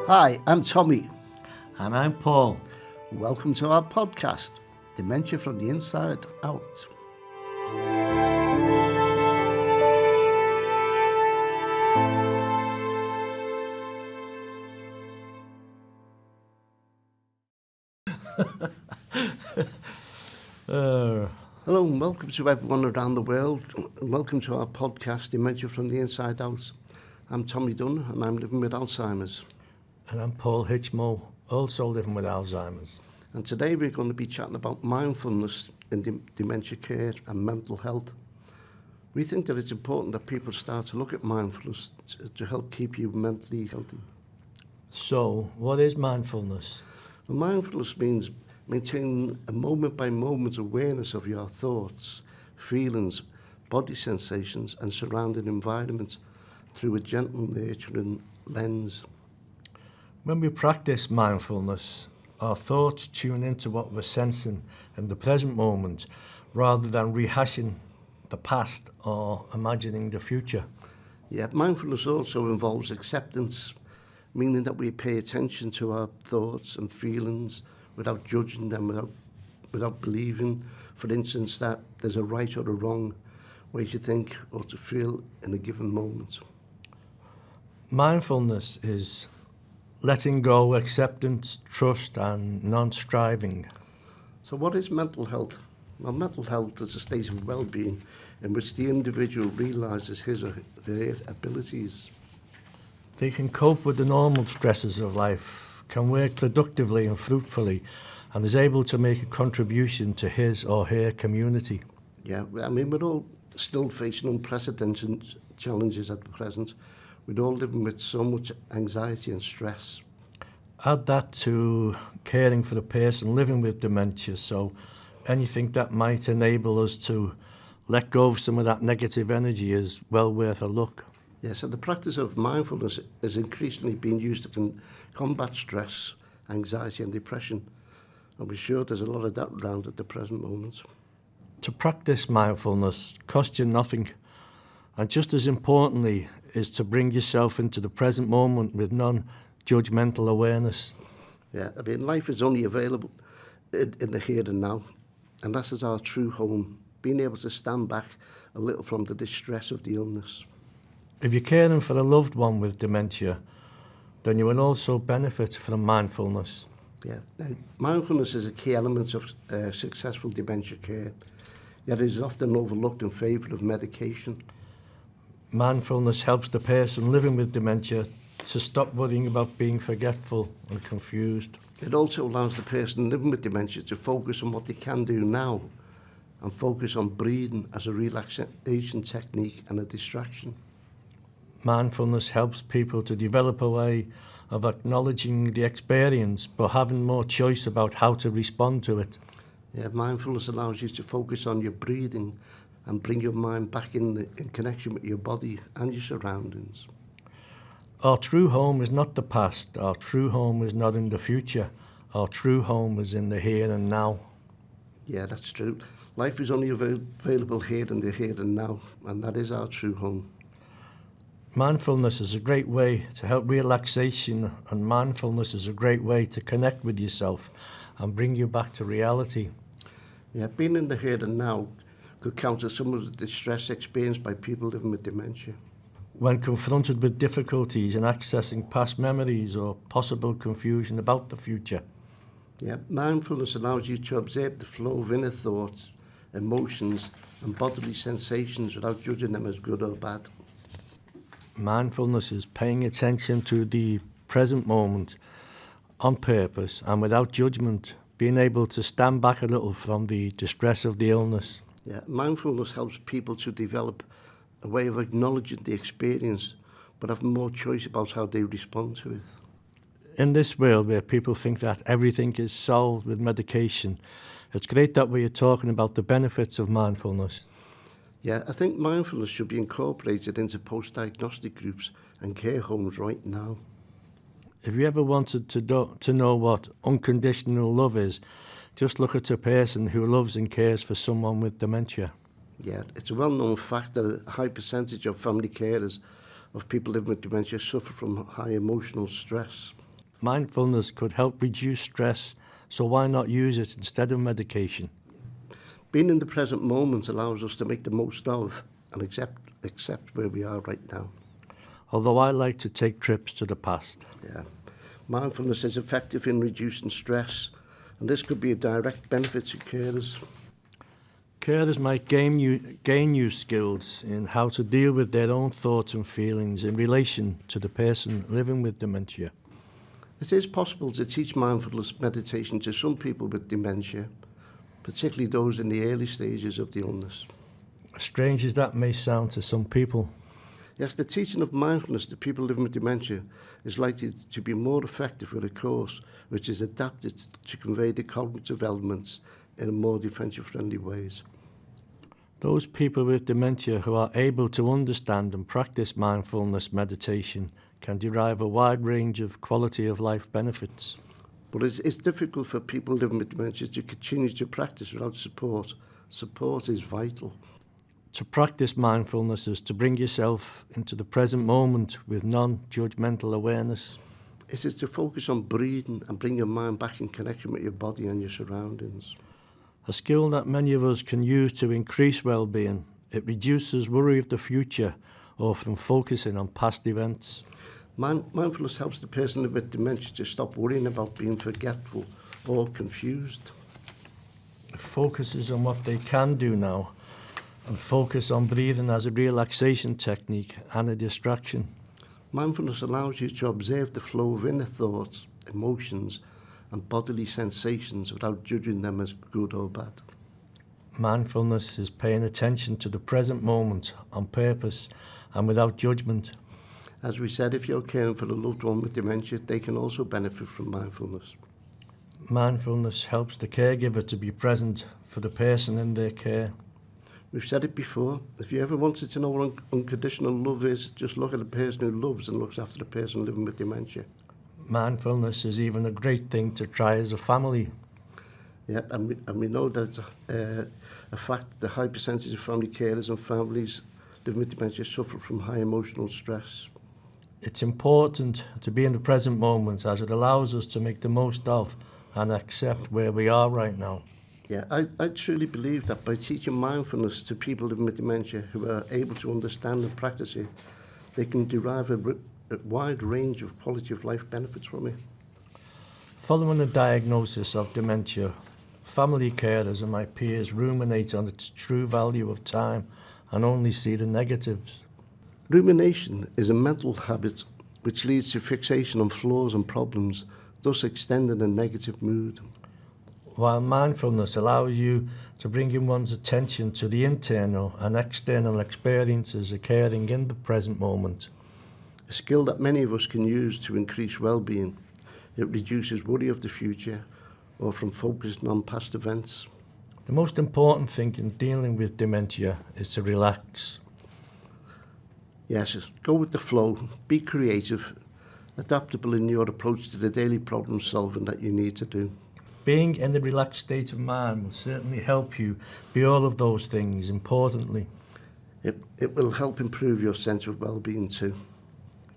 Hi, I'm Tommy. And I'm Paul. Welcome to our podcast, Dementia from the Inside Out. Hello and welcome to everyone around the world. Welcome to our podcast, Dementia from the Inside Out. I'm Tommy Dunn and I'm living with Alzheimer's. And I'm Paul Hitchmo, also living with Alzheimer's. And today we're going to be chatting about mindfulness in dementia care and mental health. We think that it's important that people start to look at mindfulness to help keep you mentally healthy. So, what is mindfulness? Well, mindfulness means maintaining a moment-by-moment awareness of your thoughts, feelings, body sensations and surrounding environment through a gentle, nurturing lens. When we practice mindfulness, our thoughts tune into what we're sensing in the present moment rather than rehashing the past or imagining the future. Yeah, mindfulness also involves acceptance, meaning that we pay attention to our thoughts and feelings without judging them, without believing, for instance, that there's a right or a wrong way to think or to feel in a given moment. Mindfulness is letting go, acceptance, trust and non-striving. So what is mental health? Well, mental health is a state of well-being in which the individual realises his or her abilities. They can cope with the normal stresses of life, can work productively and fruitfully, and is able to make a contribution to his or her community. Yeah, I mean, we're all still facing unprecedented challenges at the present. We're all living with so much anxiety and stress. Add that to caring for the person living with dementia, so anything that might enable us to let go of some of that negative energy is well worth a look. Yeah, so the practice of mindfulness is increasingly being used to combat stress, anxiety and depression. And we're sure there's a lot of that around at the present moment. To practice mindfulness costs you nothing, and just as importantly is to bring yourself into the present moment with non-judgmental awareness. Yeah, I mean, life is only available in the here and now, and that is our true home, being able to stand back a little from the distress of the illness. If you're caring for a loved one with dementia, then you will also benefit from mindfulness. Yeah, mindfulness is a key element of successful dementia care, yet it is often overlooked in favour of medication. Mindfulness helps the person living with dementia to stop worrying about being forgetful and confused. It also allows the person living with dementia to focus on what they can do now and focus on breathing as a relaxation technique and a distraction. Mindfulness helps people to develop a way of acknowledging the experience but having more choice about how to respond to it. Yeah, mindfulness allows you to focus on your breathing and bring your mind back in connection with your body and your surroundings. Our true home is not the past. Our true home is not in the future. Our true home is in the here and now. Yeah, that's true. Life is only available here in the here and now, and that is our true home. Mindfulness is a great way to help relaxation, and mindfulness is a great way to connect with yourself and bring you back to reality. Yeah, being in the here and now could counter some of the distress experienced by people living with dementia. When confronted with difficulties in accessing past memories or possible confusion about the future. Yeah, mindfulness allows you to observe the flow of inner thoughts, emotions and bodily sensations without judging them as good or bad. Mindfulness is paying attention to the present moment on purpose and without judgment, being able to stand back a little from the distress of the illness. Yeah, mindfulness helps people to develop a way of acknowledging the experience, but have more choice about how they respond to it. In this world where people think that everything is solved with medication, it's great that we are talking about the benefits of mindfulness. Yeah, I think mindfulness should be incorporated into post-diagnostic groups and care homes right now. If you ever wanted to know what unconditional love is, just look at a person who loves and cares for someone with dementia. Yeah, it's a well-known fact that a high percentage of family carers of people living with dementia suffer from high emotional stress. Mindfulness could help reduce stress, so why not use it instead of medication? Being in the present moment allows us to make the most of and accept where we are right now. Although I like to take trips to the past. Yeah. Mindfulness is effective in reducing stress, and this could be a direct benefit to carers. Carers might gain new skills in how to deal with their own thoughts and feelings in relation to the person living with dementia. It is possible to teach mindfulness meditation to some people with dementia, particularly those in the early stages of the illness. As strange as that may sound to some people, Yes, the teaching of mindfulness to people living with dementia is likely to be more effective with a course which is adapted to convey the cognitive elements in more dementia-friendly ways. those people with dementia who are able to understand and practice mindfulness meditation can derive a wide range of quality of life benefits. But it's difficult for people living with dementia to continue to practice without support. Support is vital. To practice mindfulness is to bring yourself into the present moment with non-judgmental awareness. It is to focus on breathing and bring your mind back in connection with your body and your surroundings. A skill that many of us can use to increase well-being. It reduces worry of the future or from focusing on past events. Mindfulness helps the person living with dementia to stop worrying about being forgetful or confused. It focuses on what they can do now and focus on breathing as a relaxation technique and a distraction. Mindfulness allows you to observe the flow of inner thoughts, emotions, and bodily sensations without judging them as good or bad. Mindfulness is paying attention to the present moment on purpose and without judgment. As we said, if you're caring for a loved one with dementia, they can also benefit from mindfulness. Mindfulness helps the caregiver to be present for the person in their care. We've said it before, if you ever wanted to know what unconditional love is, just look at the person who loves and looks after the person living with dementia. Mindfulness is even a great thing to try as a family. Yeah, and we know that it's a fact that a high percentage of family carers and families living with dementia suffer from high emotional stress. It's important to be in the present moment as it allows us to make the most of and accept where we are right now. Yeah, I truly believe that by teaching mindfulness to people living with dementia who are able to understand and practice it, they can derive a wide range of quality of life benefits from it. Following a diagnosis of dementia, family carers and my peers ruminate on its true value of time and only see the negatives. Rumination is a mental habit which leads to fixation on flaws and problems, thus extending a negative mood. While mindfulness allows you to bring in one's attention to the internal and external experiences occurring in the present moment. A skill that many of us can use to increase well-being. It reduces worry of the future or from focusing on past events. The most important thing in dealing with dementia is to relax. Yes, go with the flow, be creative, adaptable in your approach to the daily problem solving that you need to do. Being in a relaxed state of mind will certainly help you be all of those things, importantly. It will help improve your sense of well-being too.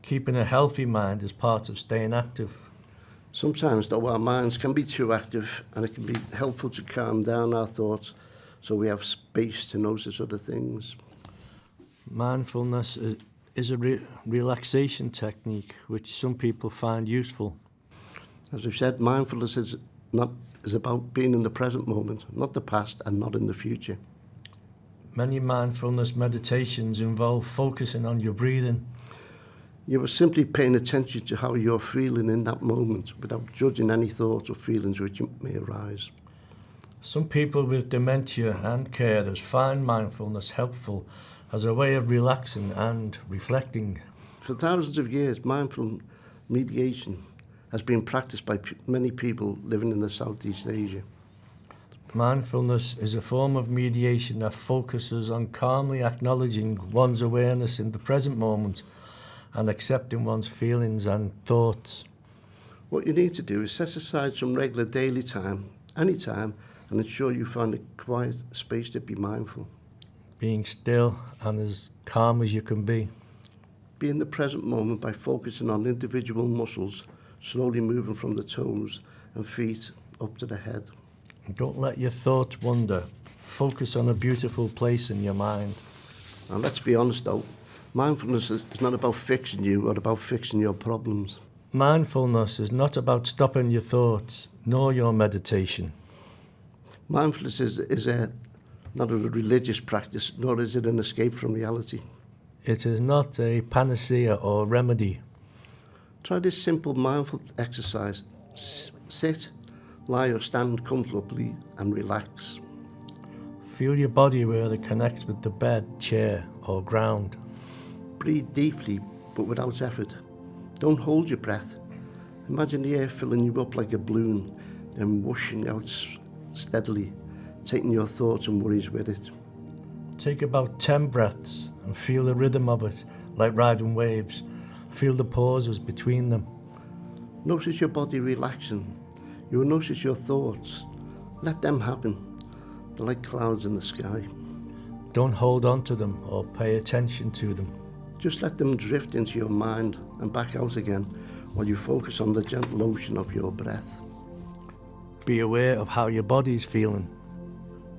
Keeping a healthy mind is part of staying active. Sometimes, though, our minds can be too active and it can be helpful to calm down our thoughts so we have space to notice other things. Mindfulness is a relaxation technique which some people find useful. As we've said, mindfulness is about being in the present moment, not the past and not in the future. Many mindfulness meditations involve focusing on your breathing. You are simply paying attention to how you're feeling in that moment without judging any thoughts or feelings which may arise. Some people with dementia and carers find mindfulness helpful as a way of relaxing and reflecting. For thousands of years, mindful mediation has been practiced by many people living in the Southeast Asia. Mindfulness is a form of mediation that focuses on calmly acknowledging one's awareness in the present moment and accepting one's feelings and thoughts. What you need to do is set aside some regular daily time, any time, and ensure you find a quiet space to be mindful. Being still and as calm as you can be. Be in the present moment by focusing on individual muscles slowly moving from the toes and feet up to the head. And don't let your thoughts wander. Focus on a beautiful place in your mind. And let's be honest though, mindfulness is not about fixing you or about fixing your problems. Mindfulness is not about stopping your thoughts, nor your meditation. Mindfulness is not a religious practice, nor is it an escape from reality. It is not a panacea or remedy. Try this simple mindful exercise. Sit, lie or stand comfortably and relax. Feel your body where it connects with the bed, chair, or ground. Breathe deeply but without effort. Don't hold your breath. Imagine the air filling you up like a balloon, then whooshing out steadily, taking your thoughts and worries with it. Take about 10 breaths and feel the rhythm of it, like riding waves. Feel the pauses between them. Notice your body relaxing. You will notice your thoughts. Let them happen. They're like clouds in the sky. Don't hold on to them or pay attention to them. Just let them drift into your mind and back out again while you focus on the gentle ocean of your breath. Be aware of how your body is feeling.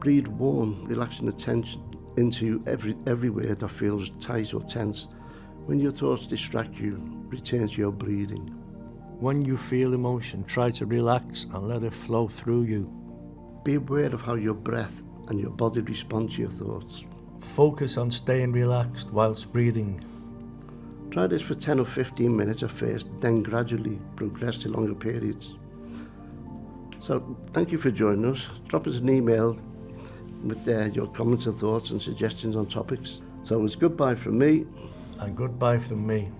Breathe warm, relaxing the tension into everywhere that feels tight or tense. When your thoughts distract you, return to your breathing. When you feel emotion, try to relax and let it flow through you. Be aware of how your breath and your body respond to your thoughts. Focus on staying relaxed whilst breathing. Try this for 10 or 15 minutes at first, then gradually progress to longer periods. So thank you for joining us. Drop us an email with your comments and thoughts and suggestions on topics. So it's goodbye from me. And goodbye from me.